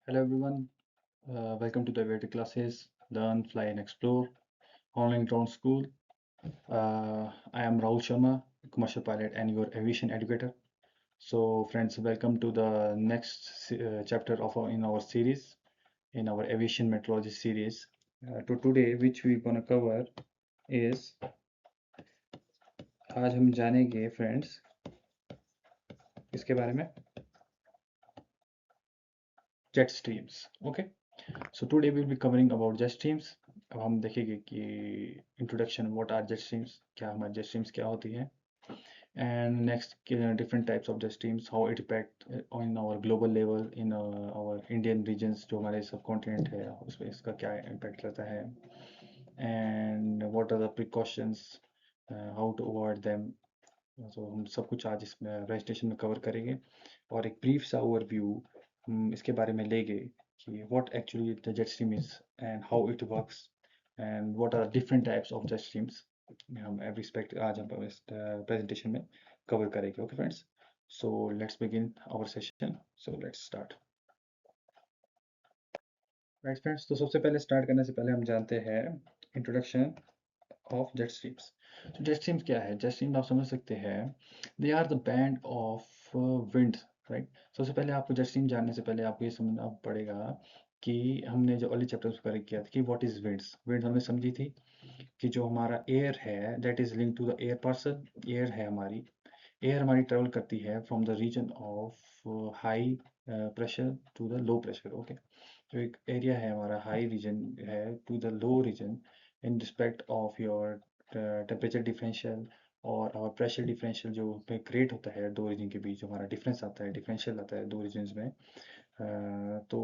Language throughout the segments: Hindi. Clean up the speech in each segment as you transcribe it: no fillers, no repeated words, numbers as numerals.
Hello everyone, welcome to the Aviator classes, Learn, Fly and Explore Online Ground School. I am Rahul Sharma, commercial pilot and your aviation educator. So friends, welcome to the next chapter of in our series, in our aviation meteorology series. To today, which we're gonna cover is, आज हम जानेंगे friends, इसके बारे में jet streams. Okay. So today we'll be covering about jet streams. अब हम देखेंगे कि introduction what are jet streams, क्या हमारे jet streams क्या होती हैं, and next different types of jet streams, how it impact on our global level in our Indian regions जो हमारे subcontinent है उसमें इसका क्या impact रहता है, and what are the precautions, how to avoid them. तो हम सब कुछ आज इसमें प्रेजेंटेशन में कवर करेंगे और एक ब्रीफ सा ओवरव्यू हम इसके बारे में लेंगे कि what actually the jet stream is and how it works and what are different types of jet streams हम एवरी रिस्पेक्ट आज हम इस प्रेजेंटेशन में कवर करेंगे. Okay friends, so let's begin our session. So let's start. Right friends, तो सबसे पहले स्टार्ट करने से पहले हम जानते हैं इंट्रोडक्शन ऑफ जेट स्ट्रीम्स. तो जेट स्ट्रीम्स क्या है? जेट स्ट्रीम आप समझ सकते हैं, they are the band of wind. Right, सबसे पहले आपको जेट स्ट्रीम जानने से पहले आपको ये समझना पड़ेगा कि हमने जो अर्ली चैप्टर्स में कवर किया था कि व्हाट इज विंड्स. विंड्स हमने समझी थी कि जो हमारा एयर है that is link to the air parcel. Air है हमारी, एयर हमारी ट्रेवल करती है from the region of high pressure to the low pressure. Okay, जो एक एरिया है हमारा हाई रीजन है to the low region in respect of your temperature differential और our pressure differential जो क्रिएट होता है दो रीजन के बीच, जो हमारा डिफरेंस आता है, डिफरेंशियल आता है दो रीजन्स में. तो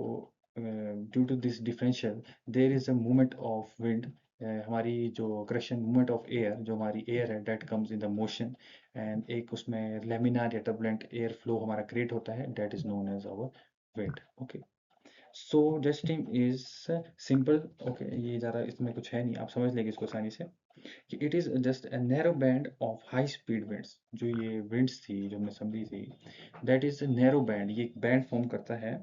due to this differential there is a movement of wind. हमारी जो करेक्शन मूवमेंट ऑफ एयर, जो हमारी एयर है that comes in the motion and एक उसमें लेमिनार या टर्बुलेंट एयर फ्लो हमारा क्रिएट होता है, that is known as our wind. Okay, so jet stream is simple. Okay, ये ज़्यादा इसमें कुछ है नहीं, आप समझ लेंगे इसको आसानी से कि it is just a narrow band of high speed winds. जो ये विंड्स थी जो हमने समझी थी, दैट इज नैरो बैंड. ये एक बैंड फॉर्म करता है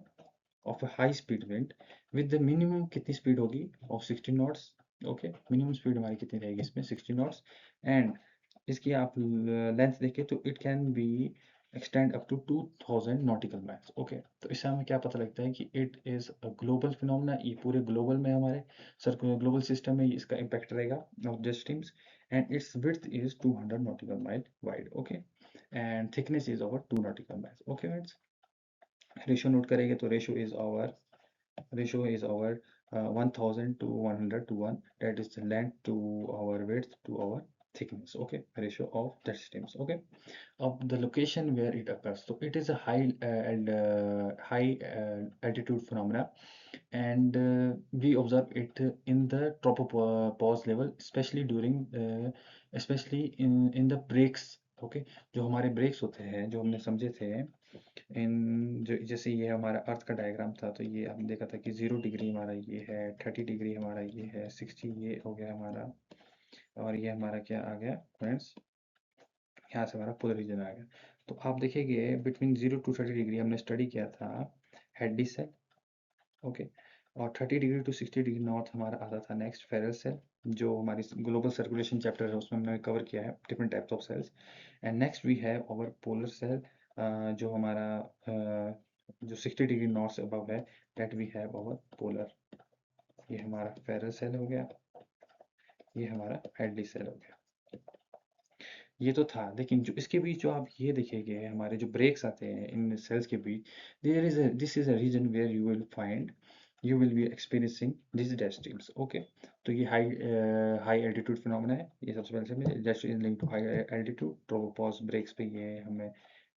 of a high speed wind with the minimum कितनी स्पीड होगी of 60 knots. Okay, minimum speed हमारी कितनी रहेगी इसमें 60 नॉट्स. एंड इसकी आप लेंथ देखें तो it can be extend up to 2000 nautical miles. Okay, तो इससे हमें क्या पता लगता है कि it is a global phenomena. ये पूरे ग्लोबल में हमारे सर्कुलर ग्लोबल सिस्टम में इसका इम्पैक्ट रहेगा of jet streams. And it's width is 200 nautical mile wide. Okay, and thickness is over 2 nautical miles. Okay friends, ratio note करेंगे तो ratio is our 1000 to 100 to 1. That is the length to our width to our thickness. Okay, ratio of jet streams. Okay, of the location where it occurs, so it is a high altitude phenomena, and we observe it in the tropopause level, especially during especially in the breaks. Okay, जो हमारे ब्रेक्स होते हैं जो हमने समझे थे इन, जो जैसे ये हमारा अर्थ का डायग्राम था, तो ये हमने देखा था कि 0 डिग्री हमारा ये है, 30 डिग्री हमारा ये है, 60 ये हो गया हमारा, और ये हमारा क्या आ गया फ्रेंड्स, यहाँ से हमारा पोलर रीजन आ गया. तो आप देखेंगे बिटवीन 0 to 30 डिग्री हमने स्टडी किया था हेडी सेल. ओके, और 30 डिग्री to 60 डिग्री नॉर्थ हमारा आता था नेक्स्ट फेरल सेल, जो हमारी ग्लोबल सर्कुलेशन चैप्टर है उसमें हमने कवर किया है different types of cells. And next we have our polar cell, जो हमारा जो 60 डिग्री नॉर्थ से अबव है, that we have our polar. ये हमारा फेरल सेल हो गया, ये हमारा हेडली सेल हो गया. ये तो था, लेकिन जो इसके बीच जो आप ये देखेंगे हमारे जो ब्रेक्स आते हैं इन सेल्स के बीच, this is a region where you will be experiencing this jet streams. Okay, तो ये हाई एल्टीट्यूड फिनोमेना है. ये सबसे पहले से jet stream link to high altitude tropopause breaks पे ये हमें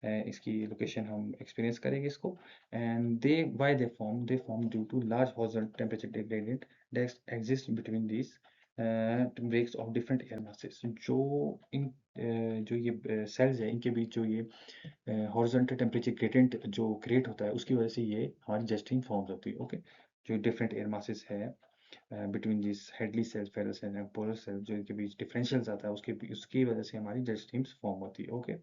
इसकी लोकेशन हम एक्सपीरियंस करेंगे इसको. And they form due to large horizontal temperature gradient that exist between these breaks of different air masses. जो ये सेल्स है इनके बीच जो ये हॉरिजॉन्टल टेम्परेचर ग्रेडियंट जो क्रिएट होता है उसकी वजह से ये हमारी जेट स्ट्रीम फॉर्म होती है. ओके, जो डिफरेंट एयर मासेस है between this Hadley cell, Ferrel cell and polar cell, जो इनके बीच डिफरेंशियल्स आता है उसकी वजह से हमारी जेट स्ट्रीम्स फॉर्म होती है. ओके,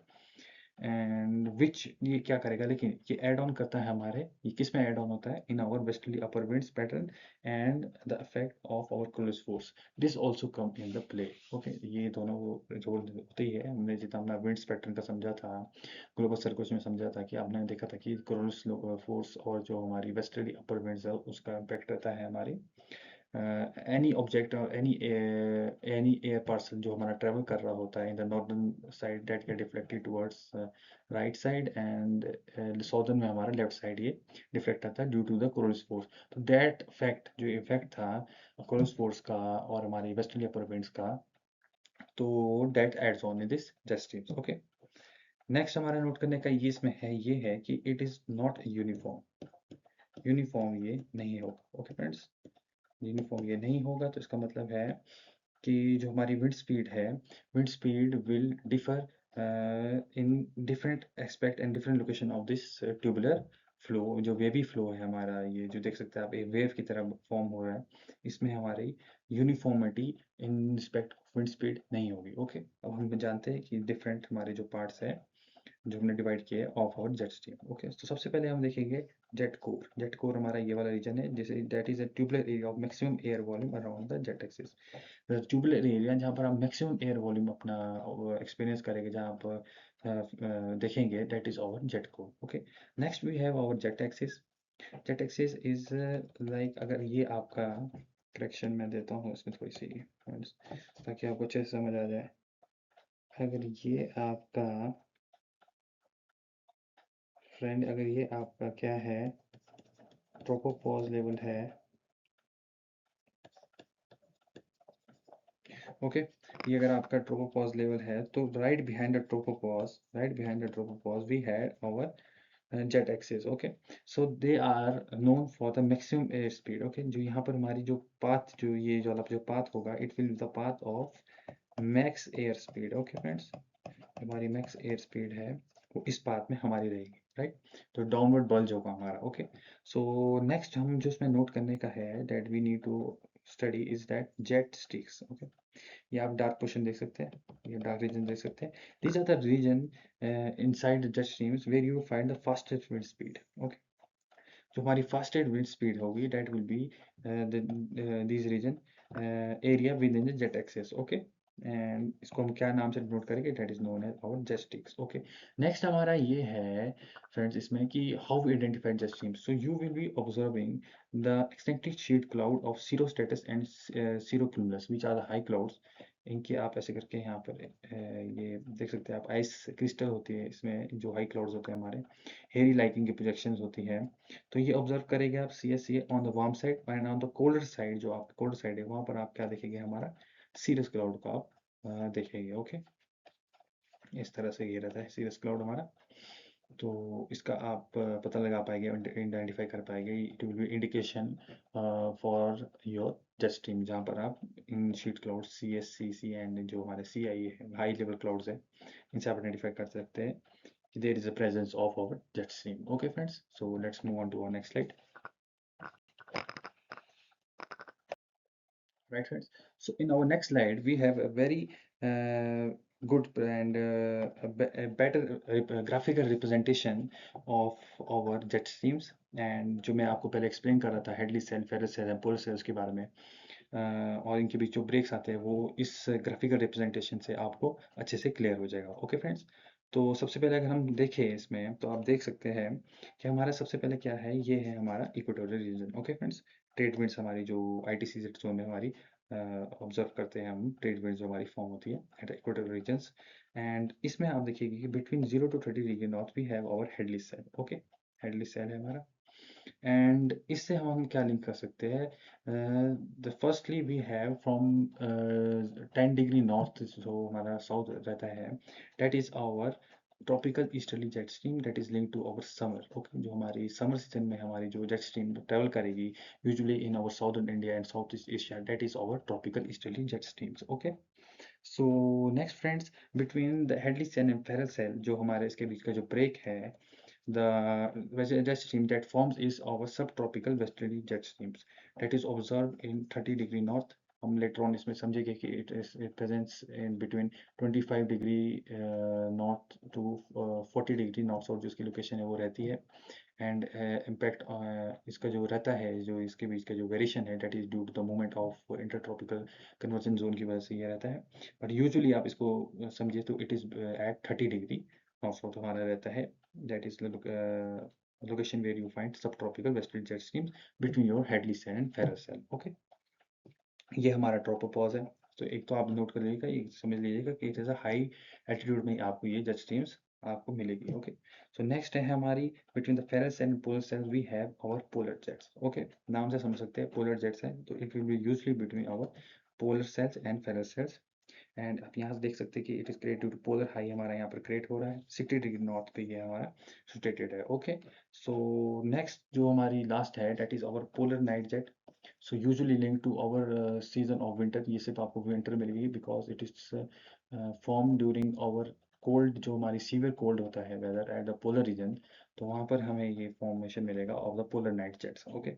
एंड विच ये क्या करेगा, लेकिन ये ऐड ऑन करता है हमारे, ये किस में ऐड ऑन होता है, in our westerly upper winds pattern and the effect of our close force this also come in the play. Okay, ये दोनों रोल होते ही है। हमने जितना अपना विंड्स पैटर्न का समझा था, ग्लोबल सर्कुलेशन में समझा था कि आपने देखा था कि क्लोज फोर्स और जो हमारी वेस्टर्ली अपर विंड्स है उसका इम्पैक्ट रहता है हमारी any object or any air parcel जो हमारा travel कर रहा होता है in the northern side that get deflected towards right side and southern में हमारा left side ये deflect आता है due to the Coriolis force। तो that fact जो effect था Coriolis force का और हमारी westerly upper winds का, तो that adds on in this jet streams। okay, next हमारा नोट करने का ये इसमें है, ये है कि it is not uniform। Uniform ये नहीं होगा। ओके फ्रेंड्स, यूनिफॉर्म ये नहीं होगा तो इसका मतलब है कि जो हमारी विंड स्पीड है, wind speed will differ in different aspect and different location of this tubular flow. जो वेवी फ्लो है हमारा, ये जो देख सकते हैं आप, एक वेव की तरह फॉर्म हो रहा है, इसमें हमारी uniformity in respect of wind speed नहीं होगी। ओके, अब हम जानते हैं कि डिफरेंट हमारे जो पार्ट्स है जो हमने डिवाइड किया है of our jet stream. Okay, तो सबसे पहले हम देखेंगे जेट कोर। जेट कोर हमारा ये वाला रीजन है, जैसे that is a tubular area of maximum air volume around the jet axis. Tubular area जहाँ पर हम मैक्सिमम एयर वॉल्यूम अपना एक्सपीरियंस करेंगे, जहाँ आप देखेंगे, that is our jet core. Okay, next we have our jet axis. Jet axis is like, अगर ये आपका, करेक्शन मैं देता हूँ इसमें थोड़ी सी points, ताकि आपको अच्छे से समझ आ जाए। अगर ये आपका फ्रेंड, अगर ये आपका क्या है, ट्रोपोपॉज लेवल है। ओके, ये अगर आपका ट्रोपोपॉज लेवल है तो right behind the tropopause, right behind the tropopause we had our jet axis. Okay, so they are known for the maximum air speed. Okay, जो यहाँ पर हमारी जो पाथ, जो ये जो वाला जो पाथ होगा, it will be the path of max air speed. Okay friends, हमारी मैक्स एयर स्पीड है वो इस पाथ में हमारी रहेगी, राइट। तो डाउनवर्ड बल्ज होगा हमारा। ओके, सो नेक्स्ट हम जो इसमें नोट करने का है, that we need to study is that jet streaks. Okay, ये आप डार्क पोर्शन देख सकते हैं, ये डार्क रीजन देख सकते हैं। These are the region inside the jet streams where you find the fastest wind speed. Okay, जो हमारी फास्टेस्ट विंड स्पीड होगी, that will be this region area within the jet axis. Okay, and इसको हम क्या नाम से डिनोट करेंगे, that is known as our jet streaks. Okay, next हमारा ये है फ्रेंड्स इसमें कि how we identify jet streams. So you will B observing the extended sheet cloud of cirrostratus and cirrocumulus which are the high clouds. इनके आप ऐसे करके यहाँ पर ये देख सकते हैं आप, आइस क्रिस्टल होती है इसमें, जो हाई क्लाउड्स होते हैं हमारे, हेरी लाइकिंग की प्रोजेक्शंस होती है। तो ये ऑब्जर्व करेंगे आप, C S C on the warm side and on the colder side, जो आप कोल्डर साइड है वहाँ पर आप क्या देखेंगे, हमारा सीरस क्लाउड को आप देखेंगे। ओके, इस तरह से ये रहता है सीरस क्लाउड हमारा। तो इसका आप पता लगा पाएंगे, आइडेंटिफाई कर पाएंगे, it will be indication for your jet stream, जहाँ पर आप इन sheet cloud C S C C and जो हमारे सी आई है, हाई लेवल क्लाउड्स है, इनसे आप आइडेंटिफाई कर सकते हैं कि there is a presence of our jet stream। Okay friends, so let's move on to our next slide। Right friends, so in our next slide we have a very good and a better graphical representation of our jet streams। and जो मैं आपको पहले एक्सप्लेन कर रहा था, Hadley cell, Ferrel cell, polar cells के बारे में, और इनके बीच जो ब्रेक्स आते हैं, वो इस ग्राफिकल रिप्रेजेंटेशन से आपको अच्छे से क्लियर हो जाएगा। ओके फ्रेंड्स, तो सबसे पहले अगर हम देखें इसमें, तो आप देख सकते हैं कि हमारा सबसे पहले क्या है, ये है हमारा equatorial region. Okay friends, trade winds हमारी जो ITC जोन में हमारी ऑब्जर्व करते हैं हम, ट्रेड विंड जो हमारी फॉर्म होती है एट इक्वेटोरियल रीजन्स। एंड इसमें आप देखिएगा कि between 0 to 30 degree north we have our Hadley cell. Okay, Hadley cell है हमारा। एंड इससे हम क्या लिंक कर सकते हैं, the firstly we have from 10 degree north, जो हमारा साउथ रहता है, that is our tropical easterly jet stream that is link to our summer. Okay, जो हमारी समर सीजन में हमारी जो जेट स्ट्रीम ट्रेवल करेगी usually in our southern India and south east Asia, that is our tropical easterly jet streams. Okay, so next friends, between the Hadley cell and Ferrel cell, जो हमारे इसके बीच का जो ब्रेक है, the jet stream that forms is our subtropical westerly jet streams that is observed in 30 degree north हम लेटर ऑन इसमें समझेंगे कि it presents in between 25 degree north to 40 degree north south जो इसकी लोकेशन है वो रहती है। एंड इम्पैक्ट इसका जो रहता है, जो इसके बीच का जो वेरिएशन है, that is due to the movement of intertropical convergence zone की वजह से ये रहता है। बट यूजुअली आप इसको समझिए तो it is at 30 degree north south हमारा रहता है। That is location where you find sub tropical western jet streams between your Hadley cell and Ferrel cell. Okay, ये हमारा ट्रोपोपॉज़ है। तो एक तो आप नोट कर लीजिएगा, ये समझ लीजिएगा कि it is a high altitude में आपको ये जेट स्ट्रीम्स आपको मिलेगी। ओके, सो नेक्स्ट है हमारी between the Ferrel and polar cells we have our polar jets. Okay, नाम से समझ सकते हैं पोलर जेट्स हैं, तो it will be usually between our polar cells and Ferrel cells. And आप यहाँ से देख सकते हैं कि it is create due to polar high हमारा यहाँ पर क्रिएट हो रहा है 60 डिग्री नॉर्थ पे ये हमारा सिचुएटेड है। ओके, सो नेक्स्ट जो हमारी लास्ट है that is our polar night jet. So usually link to our season of winter, ये सिर्फ आपको विंटर मिलेगी because it is form during our cold, जो हमारी सीवियर कोल्ड होता है weather at the polar region, तो वहाँ पर हमें ये फॉर्मेशन मिलेगा of the polar night jets. Okay,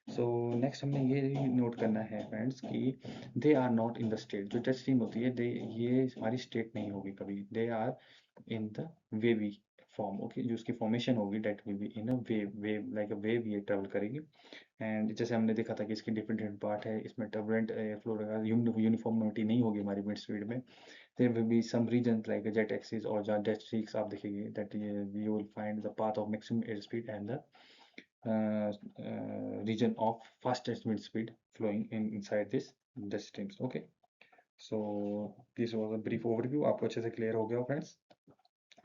so next हमने ये नोट करना है फ्रेंड्स कि they are not in the state, जो जेट स्ट्रीम होती है दे, ये हमारी स्टेट नहीं होगी कभी, they are in the wavy form. Okay, जो उसकी फॉर्मेशन होगी that will be in a wave, wave like a wave ये ट्रेवल करेगी। एंड जैसे हमने देखा था कि इसकी डिफरेंट डिफरेंट पार्ट है, इसमें टर्बुलेंट एयर फ्लो रहेगा, यूनिफॉर्मिटी नहीं होगी हमारी विंड स्पीड में। There will be some region like jet axis और जहाँ जेट स्ट्रीक्स आप देखेंगे that you will find the path of maximum air speed and the region of fastest wind speed flowing inside this jet streams. Okay, so this was a brief overview, आपको अच्छे से clear हो गया friends.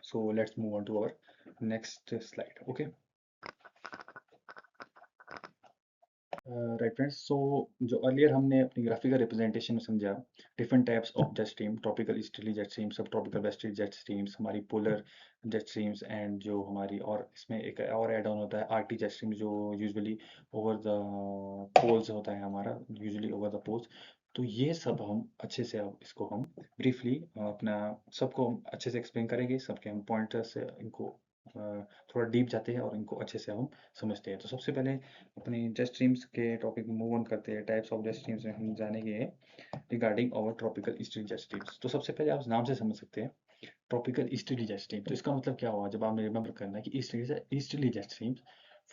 So let's move on to our next slide. Okay, right friends, so जो अर्लियर हमने अपनी ग्राफिकल रिप्रेजेंटेशन में समझा different types of jet stream, tropical easterly jet stream, sub tropical westerly jet streams, हमारी पोलर जेट स्ट्रीम्स, एंड जो हमारी और इसमें एक और एड ऑन होता है आरटी जेट स्ट्रीम जो यूजुअली ओवर द पोल्स होता है हमारा, यूजुअली ओवर द पोल्स। तो ये सब हम अच्छे से अब इसको हम ब्रीफली अपना सबको हम अच्छे से एक्सप्लेन करेंगे, सबके हम पॉइंटर्स से इनको थोड़ा डीप जाते हैं और इनको अच्छे से हम समझते हैं। तो सबसे पहले अपनी जेट स्ट्रीम्स के टॉपिक में मूव ऑन करते हैं, टाइप्स ऑफ जेट स्ट्रीम्स में हम जानेंगे regarding our tropical easterly jet streams. तो सबसे पहले आप नाम से समझ सकते हैं ट्रॉपिकल ईस्टर्ली जेट स्ट्रीम, तो इसका मतलब क्या हुआ, जब आपने रिमेंबर करना है कि easterly jet streams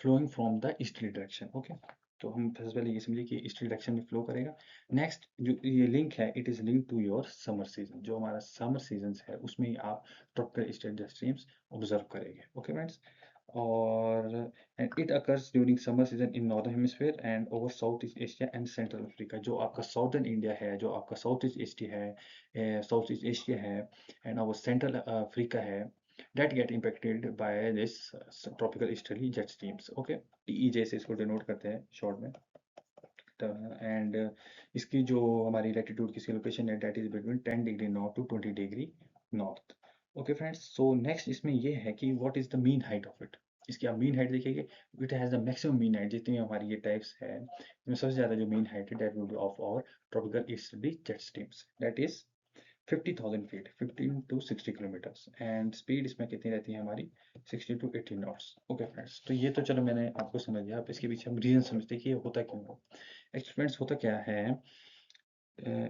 flowing from the easterly direction. Okay, तो हम सबसे पहले ये समझिए कि ईस्टर्ली डायरेक्शन में फ्लो करेगा। नेक्स्ट जो ये लिंक है it is link to your summer season, जो हमारा समर सीजन है उसमें ही आप tropical easterly jet streams observe करेंगे। ओके फ्रेंड्स, और and it occurs during summer season in northern hemisphere and over south east Asia and central Africa. जो आपका साउदर्न इंडिया है, जो आपका साउथ ईस्ट एशिया है, साउथ ईस्ट एशिया है, एंड आवर सेंट्रल अफ्रीका है, that get impacted by this tropical easterly jet streams. Okay, TEJ से इसको डिनोट करते हैं शॉर्ट में। एंड इसकी जो हमारी लैटिट्यूड की लोकेशन है that is between 10 degree north to 20 degree north. Okay friends, so next इसमें ये है कि what is the mean height of it. इसकी आप मीन हाइट देखिए, it has the maximum mean height, जितनी हमारी ये टाइप्स है इसमें सबसे ज़्यादा जो मीन हाइट है that will be of our tropical easterly jet streams, that is 50,000 feet, 15 to 60 kilometres, and speed इसमें कितनी रहती है हमारी 60 टू 80 नॉट्स। ओके फ्रेंड्स, तो ये तो चलो मैंने आपको समझ दिया, अब इसके पीछे हम रीजन समझते हैं कि ये होता क्यों हो। एक्सपेरिमेंट्स होता क्या है,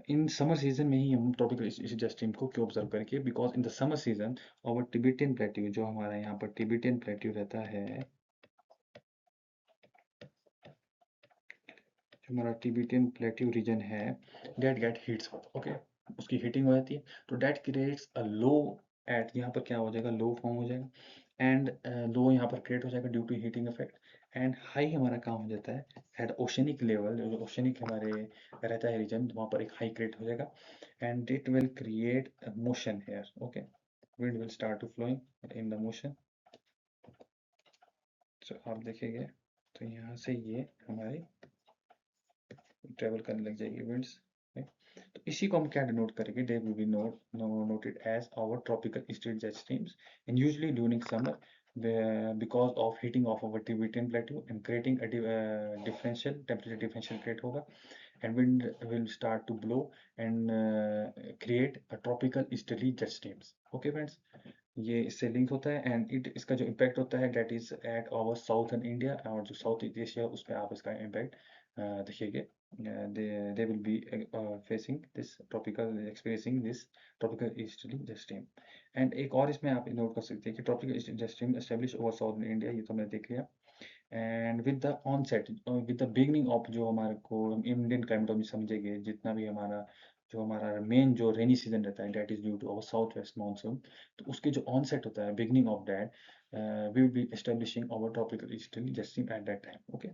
इन समर सीजन में ही हम ट्रॉपिकल जेट स्ट्रीम को क्यों ऑब्जर्व करेंगे, because in the summer season और टिबेटियन प्लेट्यू, जो हमारा यहाँ पर टिबेटियन प्लेट्यू रहता है, जो हमारा टिबेटियन प्लेट्यू रीजन है डेट गेट हीट्स। ओके, उसकी हीटिंग हो जाती है, तो that creates a low at, यहाँ पर क्या हो जाएगा, लो फॉर्म हो जाएगा, एंड लो यहाँ पर क्रिएट हो जाएगा due to heating effect, and high हमारा काम हो जाता है एट ओशनिक लेवल, जो ओशनिक हमारे रहता है रीजन, वहाँ पर एक हाई क्रिएट हो जाएगा, and it will create motion here. Okay, wind will start to flowing in the motion। तो आप देखेंगे तो यहाँ से ये हमारी ट्रेवल करने लग जाएगी विंड्स। तो इसी को हम क्या डिनोट करेंगे, they will be noted as our tropical eastern jet streams, and usually during summer because of heating of our Tibetan plateau and creating a differential temperature differential create होगा, and wind will start to blow and create a tropical easterly jet streams. Okay friends, ये इससे लिंक होता है, एंड इट इसका जो इम्पैक्ट होता है that is at our southern India, और जो साउथ ईस्ट एशिया उस पर आप इसका इम्पैक्ट देखिए they will be facing this tropical experiencing this tropical easterly jet stream. And एक और इसमें आप नोट कर सकते हैं कि tropical jet stream established over southern India, ये तो हमने देख लिया. And with the onset with the beginning of जो हमारे को इंडियन क्लाइमेटोलॉजी समझेंगे, जितना भी हमारा जो हमारा मेन जो रेनी सीजन रहता है that is due to our south west monsoon. तो उसके जो ऑनसेट होता है beginning of that we will be establishing our tropical easterly jet stream at that time. Okay.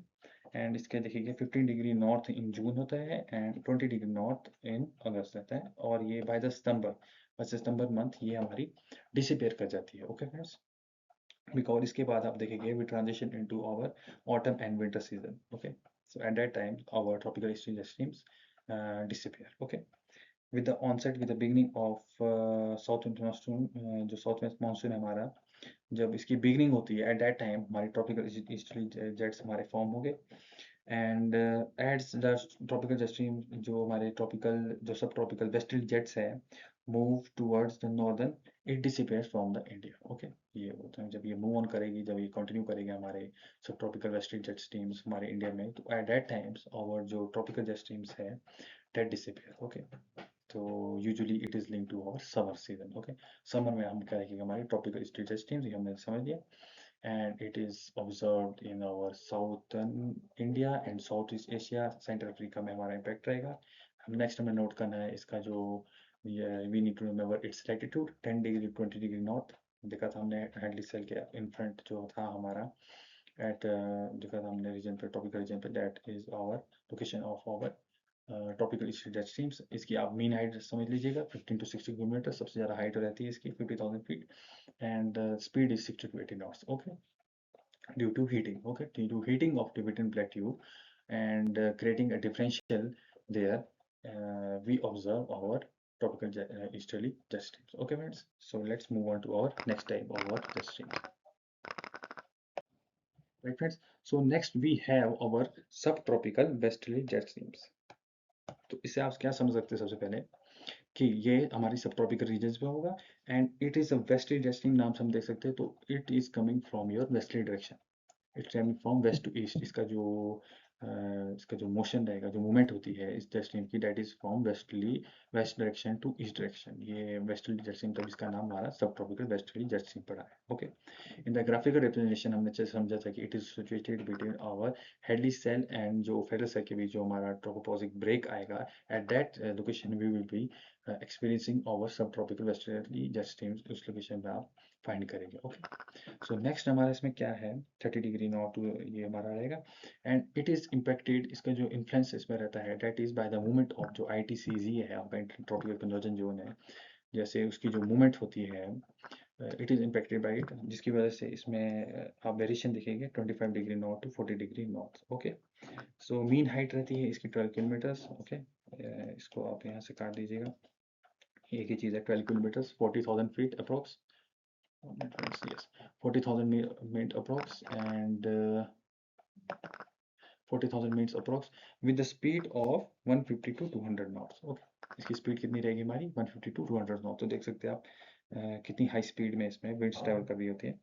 And इसके देखिए 15 डिग्री नॉर्थ इन जून होता है and 20 degree north in August रहता है, और ये बाय सितंबर मंथ ये हमारी डिसअपियर कर जाती है. Okay friends. बिकॉज इसके बाद आप देखेंगे we transition into our autumn and winter season. Okay. So at that time our tropical eastern streams disappear. Okay. With the onset with the beginning of south west monsoon, जो साउथ वेस्ट मानसून है हमारा, जब इसकी बिगनिंग होती है एट दैट टाइम हमारी ट्रॉपिकल ईस्टर्ली जेट्स हमारे फॉर्म हो गए. And ends the tropical jet stream, जो हमारे ट्रॉपिकल जो सब ट्रॉपिकल वेस्टर्ली जेट्स है move towards the northern, it disappears from the India. Okay. ये होता है जब ये मूव ऑन करेगी, जब ये कंटिन्यू करेगी हमारे सब ट्रॉपिकल वेस्टर्ली जेट स्ट्रीम्स हमारे इंडिया में, तो एट दैट टाइम्स और जो ट्रॉपिकल जेट स्ट्रीम्स है दैट डिसिपेयर. ओके. तो usually it is link to our summer season. Okay. Summer में हम क्या रखेंगे हमारे ट्रॉपिकल जेट स्ट्रीम्स, ये हमने समझ लिया. and it is observed in our southern India and Southeast Asia. Central Africa में हमारा इम्पैक्ट रहेगा. हम नेक्स्ट हमें नोट करना है इसका जो we need to remember it's latitude 10 degree 20 degree north. देखा था हमने हैडली सेल के इन फ्रंट जो था हमारा एट देखा था हमने रीजन पे ट्रॉपिकल रीजन पे, that is our location of our tropical easterly jet streams. इसकी आप मीन हाइट समझ लीजिएगा 15 to 60 किलोमीटर, सबसे ज़्यादा हाइट रहती है इसकी 50,000 feet, and speed is 60 to 80 knots. Okay. due to heating. Okay, due to heating of Tibetan plateau and creating a differential there, we observe our tropical easterly jet streams. Okay friends, so let's move on to our next type of our jet stream. Right friends, so next we have our subtropical westerly jet streams. तो इससे आप क्या समझ सकते हैं सबसे पहले कि ये हमारी सब ट्रॉपिकल रीजन्स में होगा and it is a westerly jet stream. नाम से हम देख सकते हैं, तो it is coming from your westerly direction. It's coming from west to east. इसका जो मोशन रहेगा, जो मूवमेंट होती है इस जेट स्ट्रीम की, that is from west direction to east direction. ये वेस्टर्ली जेट स्ट्रीम, तब इसका नाम हमारा सब ट्रॉपिकल वेस्टर्ली जेट स्ट्रीम पड़ा है. Okay. In the graphical representation हमने जैसे समझा था कि it is situated between our Hadley cell and जो फेरस सेल के बीच जो हमारा ट्रोपोपॉजिक ब्रेक आएगा, at that location we will be experiencing our sub tropical westerly jet streams. उस लोकेशन पे आप फाइंड करेंगे. ओके. सो नेक्स्ट हमारा इसमें क्या है 30 डिग्री नॉर्थ ये हमारा रहेगा एंड इट इज इम्पैक्टेड. इसका जो इन्फ्लुएंस इसमें रहता है that is by the movement of जो ITCZ है आपका ट्रॉपिकल कन्वर्जन जोन है, जैसे उसकी जो मूवमेंट होती है it is impacted by it, जिसकी वजह से इसमें आप वेरिएशन देखेंगे 25 degree north to 40 degree north. Okay. So mean height रहती है इसकी 12 किलोमीटर्स. ओके. इसको आप यहाँ से काट दीजिएगा, एक ही चीज़ है 12 kilometres 40,000 feet approx. Yes, 40,000 means approx, and 40,000 means approx with the speed of 150 to 200 knots. Okay. इसकी स्पीड कितनी रहेगी हमारी 150 to 200 knots. तो देख सकते हैं आप कितनी हाई स्पीड में इसमें विंड्स ट्रैवल कर रही होती है.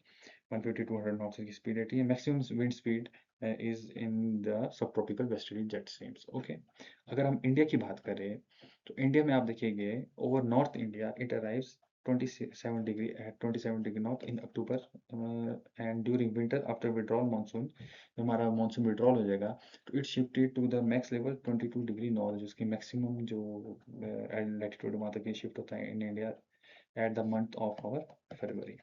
150 to 200 knots की स्पीड रहती है. Maximum wind speed is in the sub tropical westerly jet streams. Okay. अगर हम इंडिया की बात करें तो इंडिया में आप देखिएगे over north India it arrives 27 degree at 27 degree north in October, and during winter after withdrawal monsoon, जब हमारा मानसून विड्रॉल हो जाएगा तो it shifted to the max level 22 degree north, जिसकी मैक्सिमम जो लैटिट्यूड वहाँ तक ये शिफ्ट होता है in India at the month of our February.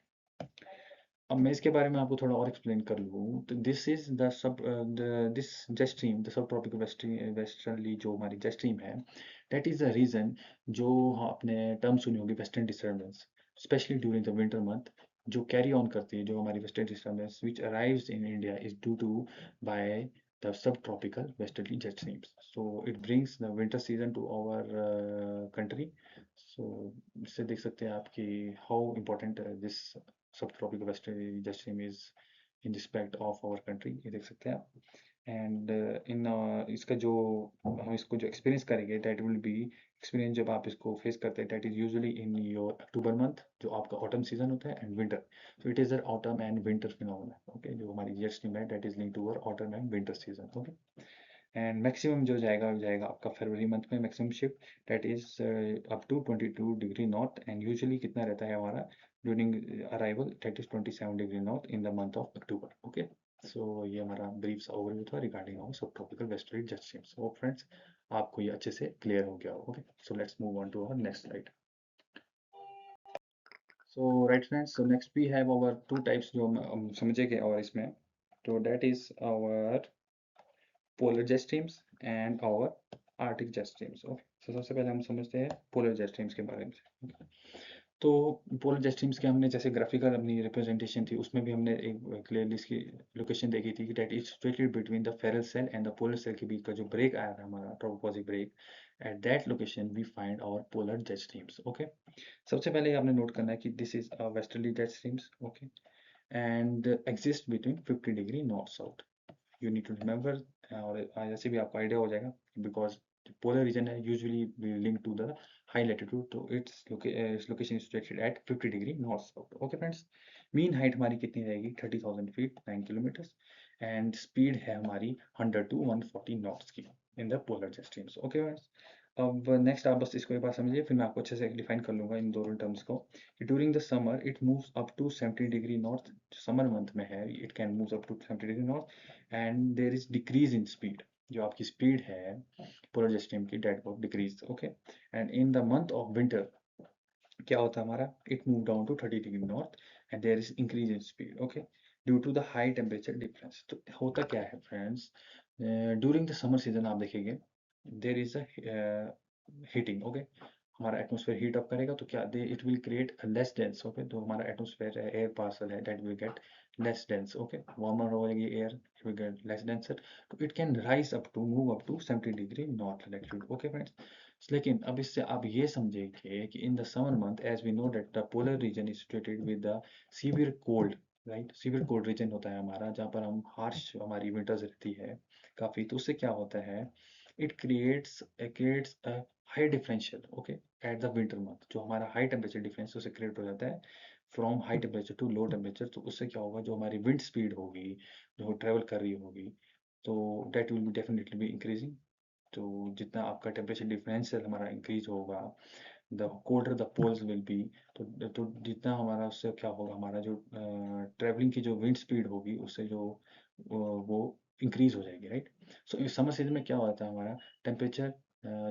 अब मैं इसके बारे में आपको थोड़ा और एक्सप्लेन कर लूँ तो this is the sub this jet stream the sub tropical westerly जो हमारी जेट स्ट्रीम है दैट इज द रीजन जो आपने टर्म सुनी होगी western disturbance, specially during the winter month, जो कैरी ऑन करती है जो हमारी western disturbance which arrives in India is due to by the subtropical westerly jet streams. So it brings the winter season to our country. So इससे देख सकते हैं आप कि how important this subtropical westerly jet stream is in respect of our country. ये देख सकते हैं आप. एंड इन इसका जो हम इसको जो एक्सपीरियंस करेंगे दैट विल बी एक्सपीरियंस जब आप इसको फेस करते हैं that is usually in your October month जो आपका ऑटम सीजन होता है and winter. So it is an autumn and winter phenomena. Okay, जो हमारी जेट स्ट्रीम है that is linked to our autumn and winter season. Okay, and maximum जो जाएगा वो जाएगा आपका फरवरी मंथ में maximum shift, that is up to 22 degree north, and usually कितना रहता है हमारा during arrival, that is 27 degree north in the month of October. Okay, so ये हमारा ब्रीफ सा ओवरव्यू था regarding our sub tropical westerly jet streams. Hope friends आपको ये अच्छे से क्लियर हो गया हो। Okay, so let's move on to our next slide. So right friends, so next we have our two types जो हम समझेंगे और इसमें, तो that is our polar jet streams and our Arctic jet streams. Okay, so सबसे पहले हम समझते हैं पोलर जेट स्ट्रीम्स के बारे में। Okay? तो पोलर जेट स्ट्रीम्स के हमने जैसे ग्राफिकल अपनी रिप्रेजेंटेशन थी उसमें भी हमने एक क्लियरली इसकी लोकेशन देखी थी कि that is situated between the Ferrel cell and the polar cell के बीच का जो ब्रेक आया था हमारा ट्रोपोपॉजिक break, at that location we find our polar jet streams. Okay, सबसे पहले आपने नोट करना है कि this is a westerly jet streams. Okay, and exist between 50 degree north south, you need to remember, और ऐसे भी आपको आइडिया हो जाएगा बिकॉज पोलर रीजन है usually link to the high latitude, तो its location is situated at 50 degree north south. Okay friends, mean height हमारी कितनी रहेगी 30,000 फीट 9 किलोमीटर्स, एंड स्पीड है हमारी 100 टू 140 नॉट्स की इन the polar jet streams. Okay friends, अब नेक्स्ट आप बस इसको एक बार समझिए, फिर मैं आपको अच्छे से डिफाइन कर लूंगा इन दोनों टर्म्स को, कि during the summer it moves up to 70 degree north, summer month में है it can move up to 70 degree north, and there is decrease in speed, जो आपकी स्पीड है पोलर जेट स्ट्रीम की डेट वो decrease. Okay, and in the month of winter क्या होता है हमारा, it move down to 30 degree north and there is increase in speed. Okay, due to the high temperature difference. तो होता क्या है friends, during the summer season आप देखेंगे there is a heating. Okay, हमारा एटमोसफेयर हीट अप करेगा तो क्या they it will create less dense. Okay, तो हमारा एटमोसफेयर है एयर पार्सल है that will get less dense। Okay, warmer हो जाएगी air, it will get less denser, तो it can rise up to move up to 70 degree north latitude. Okay friends, लेकिन अब इससे आप ये समझेंगे कि in the summer month as we know that the polar region is situated with the severe cold, right, severe cold region होता है हमारा जहाँ पर हम हार्श हमारी विंटर्स रहती है काफ़ी, तो उससे क्या होता है, it creates a high differential. Okay, at the winter month जो हमारा हाई टेम्परेचर डिफरेंस उससे क्रिएट हो जाता है from high temperature to low temperature, तो उससे क्या होगा, जो हमारी विंड स्पीड होगी जो ट्रेवल कर रही होगी, तो that will be definitely be increasing. तो जितना आपका टेम्परेचर डिफरेंशियल हमारा इंक्रीज होगा, the colder the poles will be, तो जितना हमारा उससे क्या होगा, हमारा जो ट्रेवलिंग की जो विंड स्पीड होगी उससे जो वो इंक्रीज हो जाएगी, राइट। सो इस समर सीजन में क्या होता है हमारा टेम्परेचर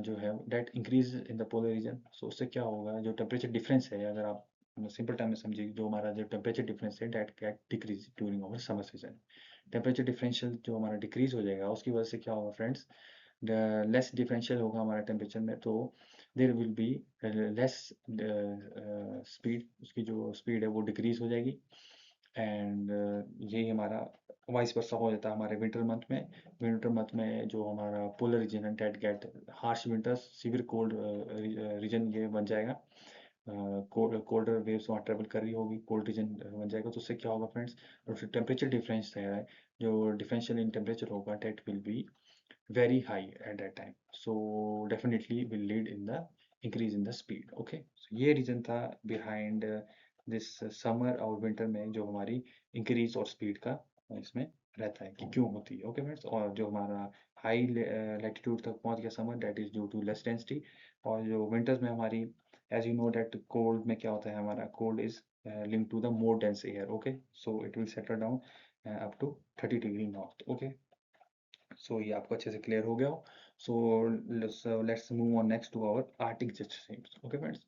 जो है that increase in the polar region, so उससे क्या होगा, जो टेम्परेचर डिफरेंस है, अगर आप सिंपल टाइम में समझिए, जो हमारा जो टेम्परेचर डिफरेंस है that get decrease during our summer season, temperature differential जो हमारा डिक्रीज हो जाएगा उसकी वजह से क्या होगा फ्रेंड्स, लेस डिफरेंशियल होगा हमारा टेम्परेचर में, तो there will be less speed, उसकी जो स्पीड है वो डिक्रीज हो जाएगी, एंड यही हमारा वाइस वर्सा हो जाता है हमारे विंटर मंथ में। विंटर मंथ में जो हमारा पोलर रीजन है that get harsh winters, severe cold region ये बन जाएगा, कोल्डर वेव्स वहाँ ट्रेवल कर रही होगी, कोल्ड रीजन बन जाएगा, तो उससे क्या होगा फ्रेंड्स, टेम्परेचर डिफरेंस है, जो डिफरेंशियल इन टेम्परेचर होगा that will be very high at that time, so definitely will lead in the increase in the speed। okay, so ये रीजन था behind this summer और winter में जो हमारी increase और speed का इसमें रहता है कि क्यों होती है। ओके फ्रेंड्स, और जो हमारा हाई लैटिट्यूड तक पहुंच गया summer that is due to less density, और जो विंटर्स में हमारी as you know that cold में क्या होता है, हमारा cold is link to the more dense air. Okay, so it will settle down up to 30 degree north. Okay, so ये आपको अच्छे से क्लियर हो गया हो। So let's move on next to our Arctic jet streams. Okay friends,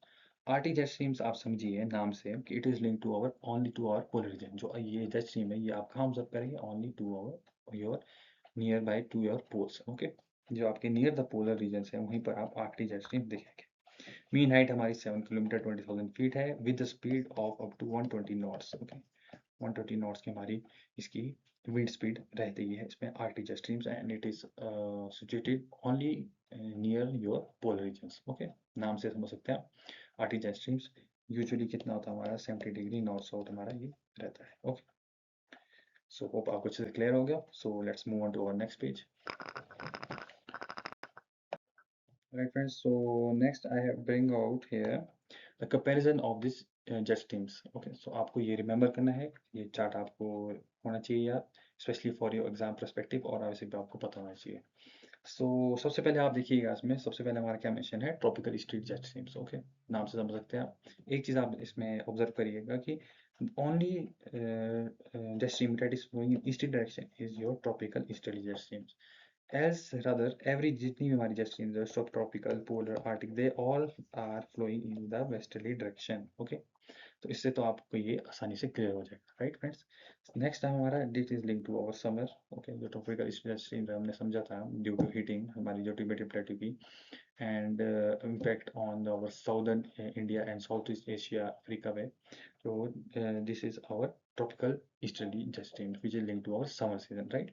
arctic jet streams आप समझिए नाम से कि it is link to our only to our polar region, जो ये जेट स्ट्रीम है ये आप कहाँ ऑब्जर्व करेंगे, only to our your near by to your poles. Okay, जो आपके नियर द पोलर रीजन है वहीं पर आप आर्टिक जेट स्ट्रीम देखेंगे। मीन हाइट हमारी 7 किलोमीटर 20,000 फीट है with speed of up to 120 knots. Okay, 120 knots की हमारी इसकी विंड स्पीड रहती है इसमें Arctic jet streams, and it is situated only near your polar regions. Okay, नाम से समझ सकते हैं आप आर्टिक जेट स्ट्रीम्स यूजुअली कितना होता है हमारा 70 डिग्री नॉर्थ साउथ हमारा ये रहता है। ओके, सो होप आपको अच्छे से क्लियर हो गया। So let's move on to our next page. Right friends, so next I have bring out here the comparison of this jet streams। okay, so आपको ये रिमेम्बर करना है, ये चार्ट आपको होना चाहिए यार, specially for your exam perspective, और वैसे भी आपको पता होना चाहिए। सो सबसे पहले आप देखिएगा, इसमें सबसे पहले हमारा क्या मेंशन है, tropical street jet streams. Okay, नाम से समझ सकते हैं आप। एक चीज़ आप इसमें ऑब्जर्व करिएगा कि only jet stream that is flowing in eastern direction is your tropical easterly jet streams. As rather, every जितनी भी हमारी jet streams है, subtropical, polar, arctic, they all are flowing in the westerly direction. Okay, तो इससे तो आपको ये आसानी से क्लियर हो जाएगा, राइट फ्रेंड्स। नेक्स्ट टाइम हमारा this is link to our summer. Okay, जो ट्रॉपिकल स्ट्रीम हमने समझा था, ड्यू टू हीटिंग हमारी जो टिबेटियन प्लेटू की, and impact on our southern India and Southeast Asia, Africa way. So this is our tropical easterly jet stream, which is linked to our summer season, right?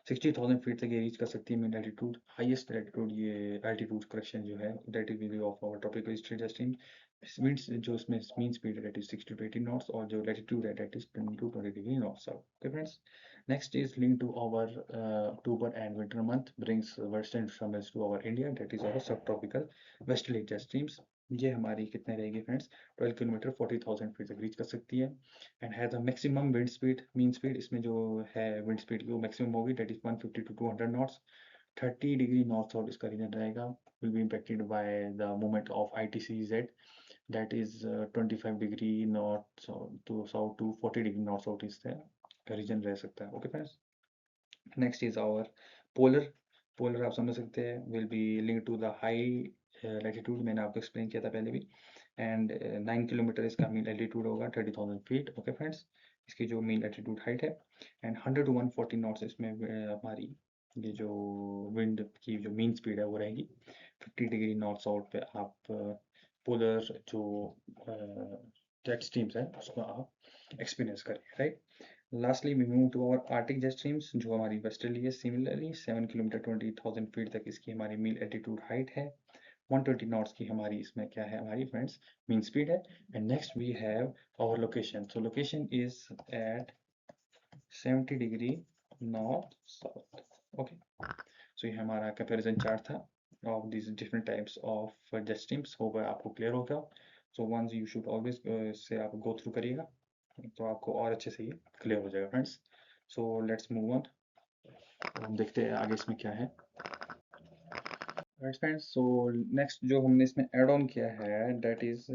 60,000 feet तक ये रीच कर सकती है मीन एल्टीट्यूड। हाईएस्ट एल्टीट्यूड, ये एल्टीट्यूड करेक्शन जो है that is will of our tropical street stream. Means जो इसमें मीन स्पीड है दैट इज 60 to 80 नॉट्स, और जो लैटिट्यूड है that is 20 to 20 degree north south. Okay friends, next is link to our October and winter month brings western summers to our India, that is our sub tropical westerly jet streams. ये हमारी कितने रहेगी फ्रेंड्स, 12 किलोमीटर 40,000 फीट तक रीच कर सकती है, and has a maximum wind speed, mean speed इसमें जो है विंड स्पीड की वो मैक्सिमम होगी, that is 150 to 200 knots. 30 degree north south इसका रीजन रहेगा, will be impacted by the movement of ITCZ, that is 25 degree north to south to 40 degree north south east का रीजन रह सकता है। Okay friends, next is our polar. Polar आप समझ सकते हैं will be link to the high latitude, मैंने आपको एक्सप्लेन किया था पहले भी, एंड 9 किलोमीटर इसका मीन एल्टीट्यूड होगा, 30,000 फीट। ओके फ्रेंड्स, इसकी जो मीन एल्टीट्यूड हाइट है, एंड 100 to 140 नॉट्स इसमें हमारी ये जो विंड की जो मीन स्पीड है वो रहेगी। 50 डिग्री नॉर्थ साउथ पे आप पोलर जो जेट स्ट्रीम्स है उसको आप एक्सपीरियंस करें, right. Lastly we move to our Arctic jet streams, जो हमारी वेस्टर्ली है। सिमिलरली 7 किलोमीटर 20,000 फीट तक इसकी हमारी मीन एल्टीट्यूड हाइट है। 120 नॉट्स की हमारी इसमें क्या है, हमारी फ्रेंड्स मीन स्पीड है। And next we have our location. So location is at 70 degree north south. Okay, so ये हमारा कंपैरिजन चार्ट था of this different types of jet streams. Hope आपको क्लियर हो गया। So once you should always say आप गो थ्रू करिएगा, तो आपको और अच्छे से ये क्लियर हो जाएगा friends. So let's move on, हम देखते हैं आगे इसमें क्या है। राइट फ्रेंड्स, सो नेक्स्ट जो हमने इसमें ऐड ऑन किया है that is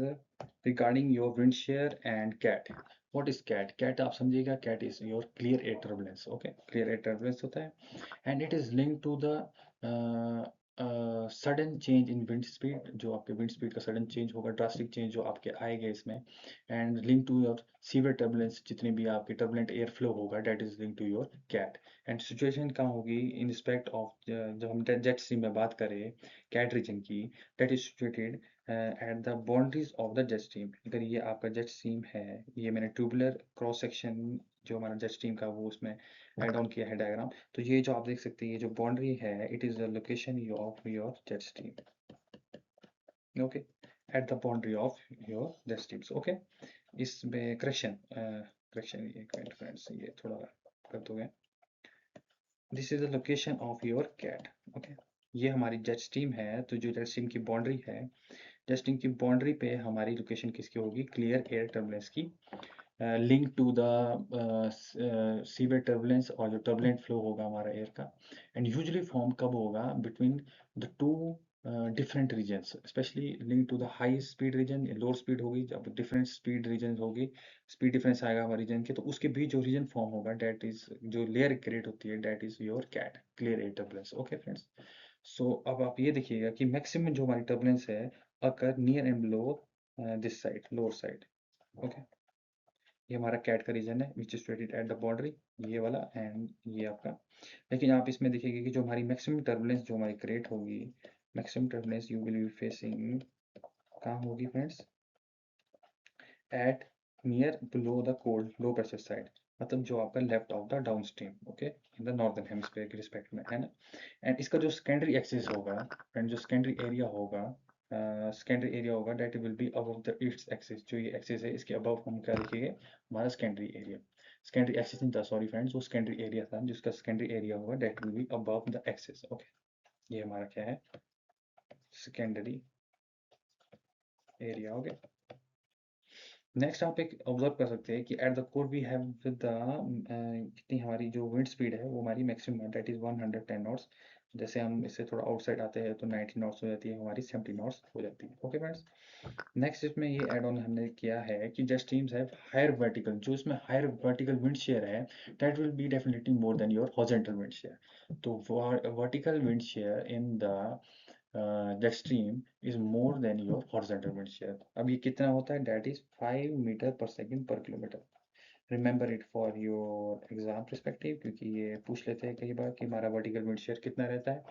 regarding your wind shear and CAT. What is CAT? CAT आप समझिएगा, CAT is your clear air turbulence. Okay, clear air turbulence होता है, and it is link to the sudden change in wind speed, जो आपके विंड स्पीड का सडन चेंज होगा, ड्रास्टिक चेंज जो आपके आएगा इसमें, and link to your severe turbulence, जितनी भी आपकी टर्बुलेंट एयर फ्लो होगा that is link to your CAT. And situation कहाँ होगी इन रिस्पेक्ट ऑफ, जब हम जेट स्ट्रीम में बात करें कैट रीजन की, that is situated at the boundaries of the jet stream. अगर ये आपका जेट स्ट्रीम है, ये मैंने ट्यूबुलर क्रॉस सेक्शन जो हमारा जेट स्ट्रीम का वो उसमें ऐड ऑन किया है डायग्राम। तो ये जो आप देख सकते हैं, ये जो बाउंड्री है, it is the location of your jet stream. Okay, at the boundary of your jet streams. Okay, इसमें करेक्शन एक मिनट फ्रेंड्स, ये थोड़ा गलत हो गया। This is the location of your CAT. Okay, ये हमारी जेट स्ट्रीम है, तो जो जेट स्ट्रीम की बाउंड्री है, जेट स्ट्रीम की बाउंड्री पे हमारी लोकेशन किसकी होगी, क्लियर एयर टर्बुलेंस की, link to the severe turbulence, और जो टर्बुलेंट फ्लो होगा हमारा एयर का, एंड यूजुअली फॉर्म कब होगा, between the two different regions, specially link to the high speed region, lower speed होगी, जब डिफरेंट स्पीड रीजन होगी, स्पीड डिफरेंस आएगा हमारे रीजन के, तो उसके बीच जो रीजन फॉर्म होगा दैट इज जो लेयर क्रिएट होती है that is your CAT, clear air turbulence. Okay friends, so अब आप ये देखिएगा कि मैक्सिमम जो हमारी टर्बुलेंस है occur near and below this side, lower side. Okay, ये हमारा कैट का रीजन है which is situated at the boundary, ये वाला एंड ये आपका। लेकिन आप इसमें देखिएगा कि जो हमारी मैक्सिमम टर्बुलेंस जो हमारी क्रिएट होगी, maximum turbulence you will be facing कहाँ होगी friends, at near below the cold low pressure side, मतलब जो आपका left of the down stream. Okay, in the northern hemisphere के रिस्पेक्ट में, है ना। एंड इसका जो सेकेंडरी एक्सिस होगा, एंड जो सेकेंडरी एरिया होगा, सेकेंडरी एरिया होगा that will be above the its axis, जो ये एक्सिस है इसके अबव हम क्या लिखेंगे, हमारा सेकेंडरी एरिया। सेकेंडरी एक्सिस नहीं था, सॉरी फ्रेंड्स, वो सेकेंडरी एरिया था, जिसका सेकेंडरी एरिया होगा that will be above the axis. Okay, ये हमारा क्या है, सेकेंडरी एरिया। ओके, नेक्स्ट आप एक ऑब्जर्व कर सकते हैं कि at the core we have the कितनी हमारी जो विंड स्पीड है वो हमारी मैक्सिमम है, दैट इज 110 नॉट्स। जैसे हम इससे थोड़ा आउटसाइड आते हैं तो 90 नॉट्स हो जाती है, हमारी 70 नॉट्स हो जाती है। ओके फ्रेंड्स, नेक्स्ट इसमें ये एड ऑन हमने किया है कि jet streams have higher vertical, जो इसमें हायर वर्टिकल विंड शेयर है that will be definitely more than your horizontal wind shear. तो vertical wind shear in the jet stream is more than your horizontal wind shear। अब ये कितना होता है, that is 5 metre per second per kilometre. Remember it for your exam perspective, क्योंकि ये पूछ लेते हैं कई बार कि हमारा वर्टिकल विंड शेयर कितना रहता है।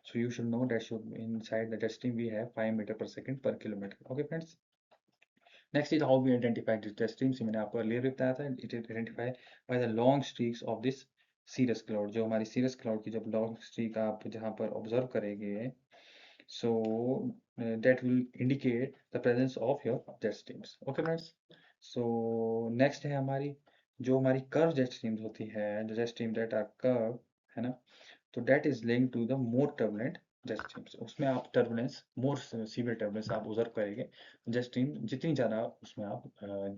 So you should know that should inside the jet stream we have 5 metre per second per kilometre. Okay friends, next is how we identify this jet streams। मैंने आपको अर्लियर बताया था, it is identify by the long streaks of this cirrus cloud. जो हमारी सीरस क्लाउड की जब लॉन्ग स्ट्रीक आप जहाँ पर ऑब्जर्व करेंगे, so that will indicate the presence of your jet streams। okay friends, so next है हमारी जो हमारी curve jet streams होती है, जो jet stream that are curve है ना, तो that is linked to the more turbulent jet streams। उसमें आप turbulence, more severe turbulence आप observe करेंगे। jet stream जितनी ज़्यादा उसमें आप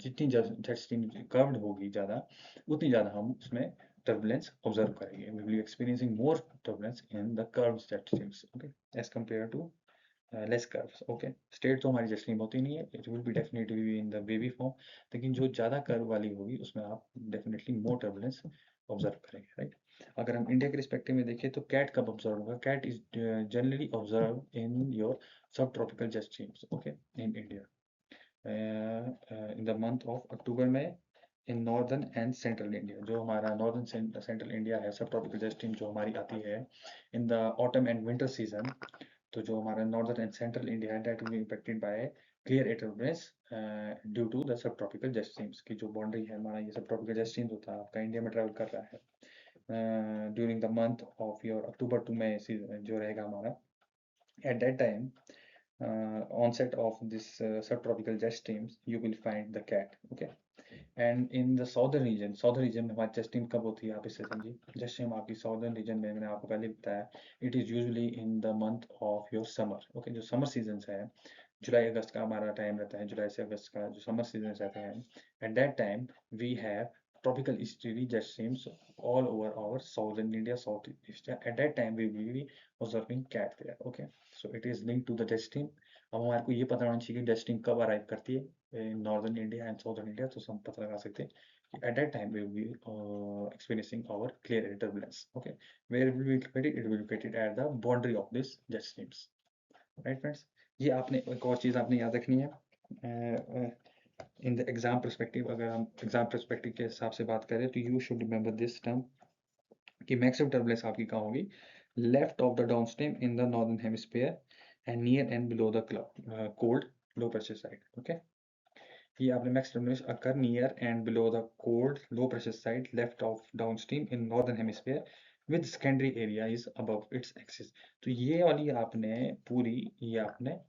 जितनी jet stream curved होगी ज़्यादा, उतनी ज़्यादा हम उसमें turbulence observe करेंगे। We will be experiencing more turbulence in the curved jet streams, okay, as compared to less curves. Okay, straight तो हमारी जस्टिंग होती नहीं है, it will be definitely in the wavy form. लेकिन जो ज़्यादा कर्व वाली होगी उसमें आप डेफिनेटली मोर टर्बुलेंस ऑब्जर्व करेंगे, राइट। अगर हम इंडिया के रिस्पेक्टिव में देखें तो कैट कब ऑब्जर्व होगा, CAT is generally observe in your sub tropical jet streams, okay, in India in the month of October में in northern and central India. जो हमारा नॉर्दर्न सेंट्रल इंडिया है, सब ट्रॉपिकल जेट स्ट्रीम जो हमारी आती है in the autumn and winter season, तो जो हमारा नॉर्दर्न एंड सेंट्रल इंडिया है that will be impacted by clear air turbulence due to the sub tropical jet streams की जो बाउंड्री है हमारा, ये सब ट्रॉपिकल जेट स्ट्रीम्स होता है आपका इंडिया में ट्रैवल कर रहा है during the month of your October to मई जो रहेगा हमारा। At that time onset of this subtropical jet streams you will find the cat, okay। And in the southern region में हमारी टेस्टिंग कब होती है, आप इससे समझिए। जैसे हम आपकी साउदर्न रीजन में, मैंने आपको पहले बताया, it is usually in the month of your summer, okay. जो समर सीजन है, जुलाई अगस्त का हमारा टाइम रहता है, जुलाई से अगस्त का जो समर सीजन रहता है, at that time we have tropical easterly jet streams all over our southern India, southeast Asia। At that time, we will be observing cat there, okay। So it is linked to the jet stream। अब हमारे को ये पता होना चाहिए कि jet stream कब अराइव करती है in northern India and southern India, तो हम पता लगा सकते हैं कि at that time we will be experiencing our clear air turbulence, okay। Where will be located? It will be located at the boundary of this jet streams, right friends। ये आपने एक और चीज़ आपने याद रखनी है इन द एग्जाम परस्पेक्टिव। अगर हम एग्जाम परस्पेक्टिव के हिसाब से बात करें तो you should remember this term कि मैक्सिमम टर्बुलेंस आपकी कहाँ होगी, left of the down stream in the northern hemisphere and near and below the cold low pressure side, okay. ये आपने max turbulence occur near and below the cold low pressure side left of down stream in northern hemisphere with secondary area is above its axis. तो ये वाली आपने पूरी ये आपने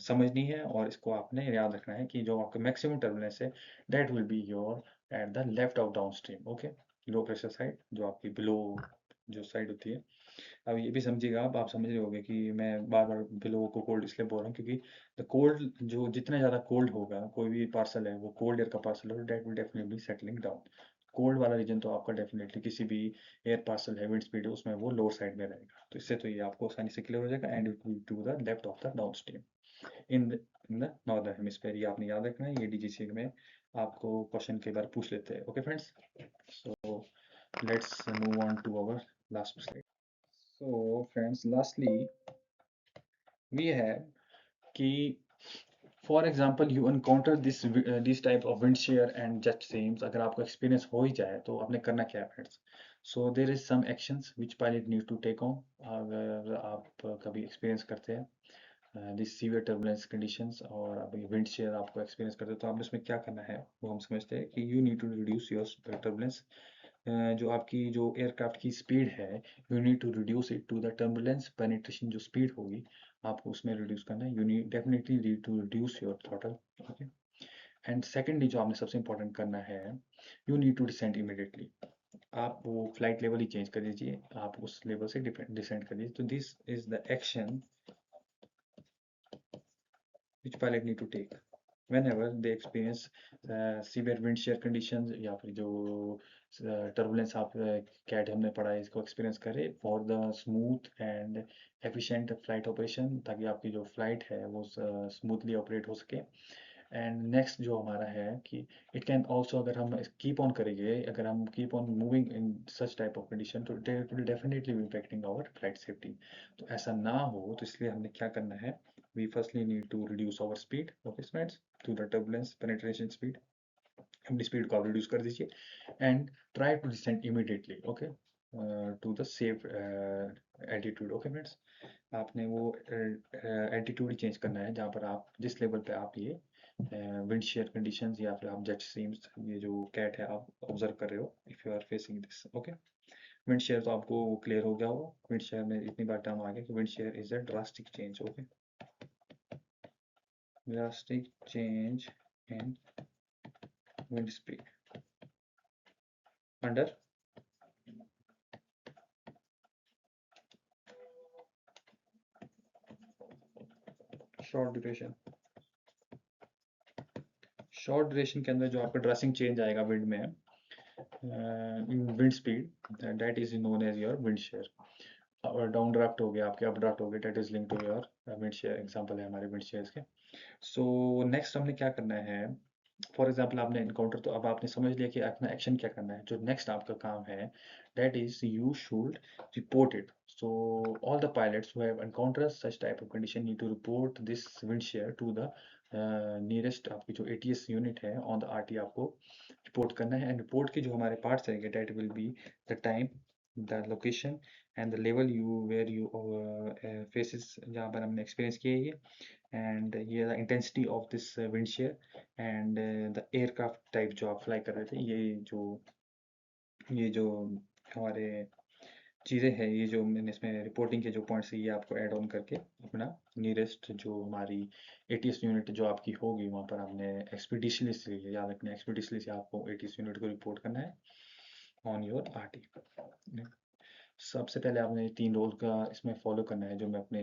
समझनी है और इसको आपने याद रखना है कि जो आपका मैक्सिमम टर्बुलेंस है that will be your at the left of down stream, okay. Low pressure side जो आपकी बिलो जो साइड होती है। अब ये भी समझिएगा आप समझ रहे होंगे कि मैं बार बार बिलो को कोल्ड इसलिए बोल रहा हूँ क्योंकि द कोल्ड जो जितना ज़्यादा कोल्ड होगा कोई भी पार्सल है, वो कोल्ड एयर का पार्सल हो, that will definitely settling down. Cold वाला रीजन तो आपका डेफिनेटली किसी भी एयर पार्सल है विंड स्पीड है उसमें वो लोअर साइड में रहेगा, तो इससे तो ये आपको आसानी से क्लियर हो जाएगा and it will to the left of the down stream in the northern hemisphere. ये आपने याद रखना है, ये डीजीसी में आपको क्वेश्चन के बार पूछ लेते हैं, okay friends. So let's move on to our last slide. So friends, lastly we have कि for example you encounter this type of wind shear and jet streams. अगर आपको एक्सपीरियंस हो ही जाए तो आपने करना क्या है friends. So there is some actions which pilot need to take on. अगर आप कभी एक्सपीरियंस करते हैं दिस सीवियर टर्बुलेंस कंडीशंस और अभी विंड शेयर आपको एक्सपीरियंस करते हैं तो आपने उसमें क्या करना है वो हम समझते हैं कि you need to reduce your turbulence. जो आपकी जो एयरक्राफ्ट की स्पीड है you need to reduce it to the turbulence penetration. जो स्पीड होगी आपको उसमें रिड्यूस करना है, you need definitely need to reduce your throttle, okay. And secondly जो आपने सबसे इंपॉर्टेंट करना है, you need to descend immediately. आप वो फ्लाइट लेवल ही चेंज कर दीजिए, आप उस लेवल से डिसेंड कर दीजिए। तो this is the action which pilot need to take. whenever they experience severe wind shear conditions या फिर जो टर्बुलेंस आप कैट हमने पढ़ा है इसको एक्सपीरियंस करे for the smooth and efficient flight operation, ताकि आपकी जो फ्लाइट है वो स्मूथली ऑपरेट हो सके। एंड नेक्स्ट जो हमारा है कि इट कैन ऑल्सो, अगर हम कीप ऑन करेंगे, अगर हम keep on moving in such type of condition, तो it will definitely be impacting our flight safety. तो ऐसा ना हो तो इसलिए हमने क्या करना है, we firstly need to reduce our speed of students to the turbulence penetration speed. अपनी स्पीड को आप रिड्यूस कर दीजिए and try to descend immediately, okay, to the safe altitude. Okay friends, आपने वो एल्टीट्यूड चेंज करना है जहाँ पर आप जिस लेवल पे आप ये विंड शेयर कंडीशंस या फिर आप जेट स्ट्रीम्स, ये जो कैट है आप ऑब्जर्व कर रहे हो, if you are facing this. Okay, wind shear तो आपको क्लियर हो गया होगा, विंड शेयर में इतनी बार टर्म आ गया कि wind shear is a drastic change. Okay, drastic change in wind speed under short duration. Short duration के अंदर जो आपका ड्रेसिंग चेंज आएगा विंड में, in wind speed, that is known as your wind shear. और डाउन ड्राफ्ट हो गया, आपके अप ड्राफ्ट हो गए, that is link to your wind shear. Example है हमारे विंड शेयर्स के। सो नेक्स्ट हमने क्या करना है, फॉर एग्जाम्पल आपने इनकाउंटर, तो अब आपने समझ लिया कि अपना एक्शन क्या करना है। जो नेक्स्ट आपका काम है, that is you should report it. So all the pilots who have encounter such type of condition need to report this wind shear to the nearest, आपकी जो एटीएस यूनिट है ऑन द आरटी, आपको रिपोर्ट करना है। एंड रिपोर्ट के जो हमारे पार्ट्स रहेंगे, that will be the time, the location and the level you where you faces, जहाँ पर हमने एक्सपीरियंस किया है ये, एंड ये the intensity of this wind shear and the aircraft type जो आप फ्लाई कर रहे थे, ये जो हमारे चीज़ें हैं, ये जो मैंने इसमें रिपोर्टिंग के जो पॉइंट्स है, ये आपको ऐड ऑन करके अपना नियरेस्ट जो हमारी एटीएस यूनिट जो आपकी होगी, वहाँ पर हमने एक्सपीडिशनली, याद रखना एक्सपीडिशनली से आपको एटीएस यूनिट को रिपोर्ट करना है ऑन योर आरटी। सबसे पहले आपने 3 रूल का इसमें फॉलो करना है, जो मैं अपने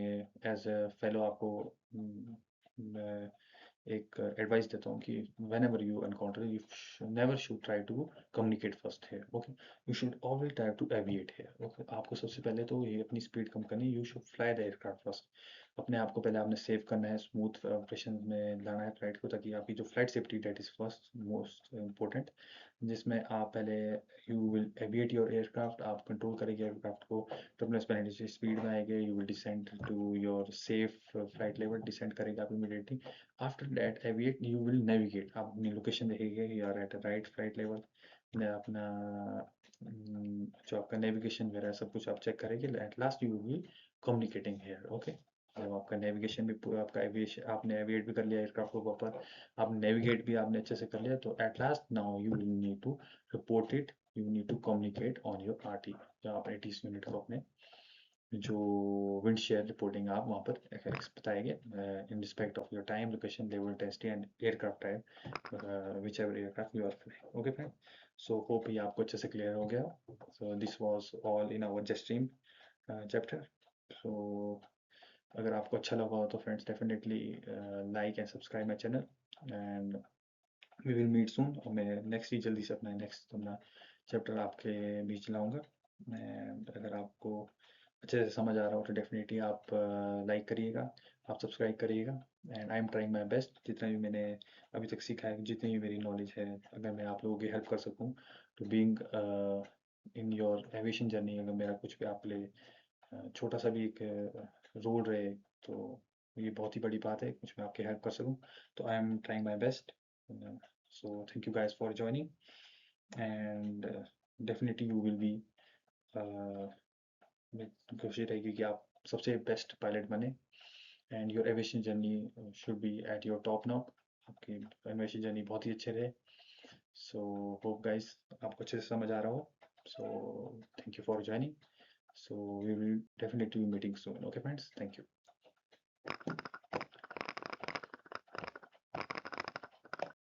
एज अ फेलो आपको मैं एक एडवाइस देता हूँ कि whenever you encounter, you never should try to communicate first है। Okay, you should always try to aviate है। ओके, आपको सबसे पहले तो ये अपनी स्पीड कम करनी है, you should fly the aircraft first. अपने आप को पहले आपने सेव करना है, स्मूथ ऑपरेशन में लाना है फ्लाइट को, ताकि आपकी जो flight safety, that is first most important, जिसमें आप पहले you will aviate your aircraft, आप कंट्रोल करेंगे एयरक्राफ्ट को, टर्बुलेंस पेनिट्रेशन स्पीड में आएंगे, you will descend to your safe flight level, descend करेंगे आप immediately. After that aviate you will navigate, आप अपनी लोकेशन देखेंगे, you are at right flight level, अपना जो आपका नेविगेशन वगैरह सब कुछ आप चेक करेंगे। At last you will communicating here. Okay, जब आपका नेविगेशन भी पूरा, आपका एविएशन, आपने एविएट भी कर लिया एयरक्राफ्ट को प्रॉपर, आप नेविगेट भी आपने अच्छे से कर लिया, तो at last now you will need to report it, you need to communicate on your RT, या आप एटीएस यूनिट को अपने जो विंड शेयर रिपोर्टिंग आप वहाँ पर बताएंगे in respect of your time, location, level, testing and aircraft type, whichever aircraft you are flying. Okay friend, so hope ये आपको अच्छे से क्लियर हो गया। So this was all in our jet stream chapter. So अगर आपको अच्छा लगा हो तो friends definitely like and subscribe my channel, and we will meet soon. और मैं नेक्स्ट ही जल्दी से अपना नेक्स्ट अपना चैप्टर आपके बीच लाऊंगा। एंड अगर आपको अच्छे से समझ आ रहा हो तो डेफिनेटली आप लाइक करिएगा, आप सब्सक्राइब करिएगा। And I am trying my best, जितना भी मैंने अभी तक सीखा है, जितनी भी मेरी नॉलेज है, अगर मैं आप लोगों की हेल्प कर सकूँ to being in your aviation journey, अगर मेरा कुछ भी आप ले छोटा सा भी एक रोल रहे, तो ये बहुत ही बड़ी बात है, कुछ मैं आपकी हेल्प कर सकूं। तो I am trying my best. So thank you guys for joining, and definitely you will B, कोशिश रहेगी कि आप सबसे बेस्ट पायलट बने, and your aviation journey should be at your top now, आपकी एविएशन जर्नी बहुत ही अच्छे रहे। सो होप गाइज आपको अच्छे से समझ आ रहा हो। So thank you for joining. So we will definitely be meeting soon. Okay, friends. Thank you.